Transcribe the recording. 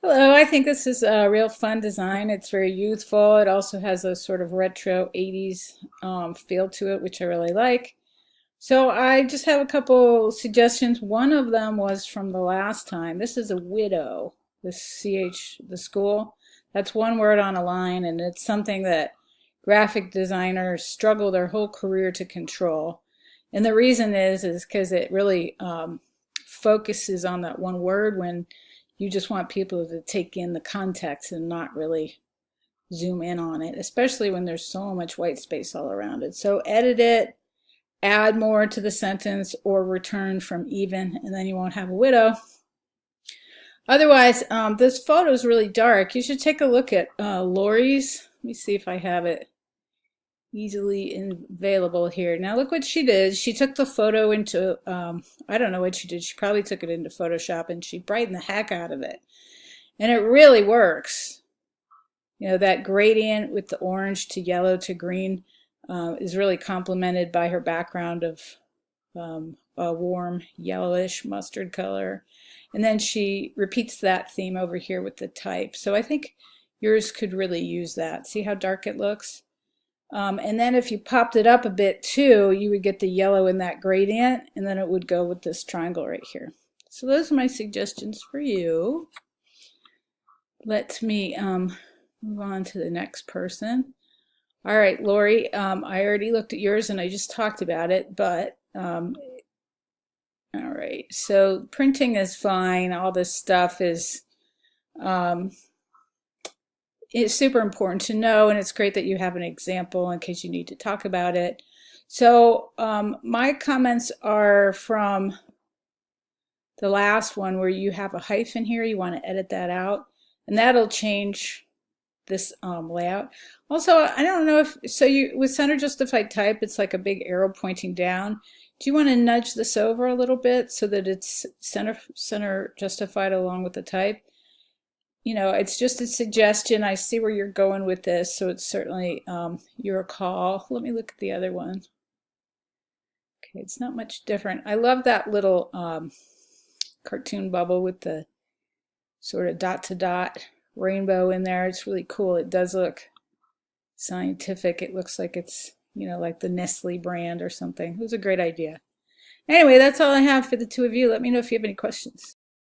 Hello, I think this is a real fun design. It's very youthful. It also has a sort of retro 80s feel to it, which I really like. So I just have a couple suggestions. One of them was from the last time. This is a widow, the CH, the school. That's one word on a line, and it's something that graphic designers struggle their whole career to control. And the reason is because it really focuses on that one word when you just want people to take in the context and not really zoom in on it, especially when there's so much white space all around it. So edit it, add more to the sentence, or return from even, and then you won't have a widow. Otherwise, this photo is really dark. You should take a look at Lori's. Let me see if I have it easily available here. Now look what she did. She took the photo into, I don't know what she did. She probably took it into Photoshop and she brightened the heck out of it. And it really works. You know, that gradient with the orange to yellow to green is really complemented by her background of a warm yellowish mustard color. And then she repeats that theme over here with the type. So I think yours could really use that. See how dark it looks? And then if you popped it up a bit too, you would get the yellow in that gradient, and then it would go with this triangle right here. So those are my suggestions for you. Let me move on to the next person. All right, Lori, I already looked at yours and I just talked about it, but all right, so printing is fine. All this stuff is it's super important to know, and it's great that you have an example in case you need to talk about it. So my comments are from the last one where you have a hyphen here. You want to edit that out, and that'll change this layout. Also, I don't know if, so you, with center justified type, it's like a big arrow pointing down. Do you want to nudge this over a little bit so that it's center justified along with the type? You know, it's just a suggestion. I see where you're going with this, so it's certainly your call. Let me look at the other one. Okay, it's not much different. I love that little cartoon bubble with the sort of dot to dot rainbow in there. It's really cool. It does look scientific. It looks like it's, you know, like the Nestle brand or something. It was a great idea. Anyway, that's all I have for the two of you. Let me know if you have any questions.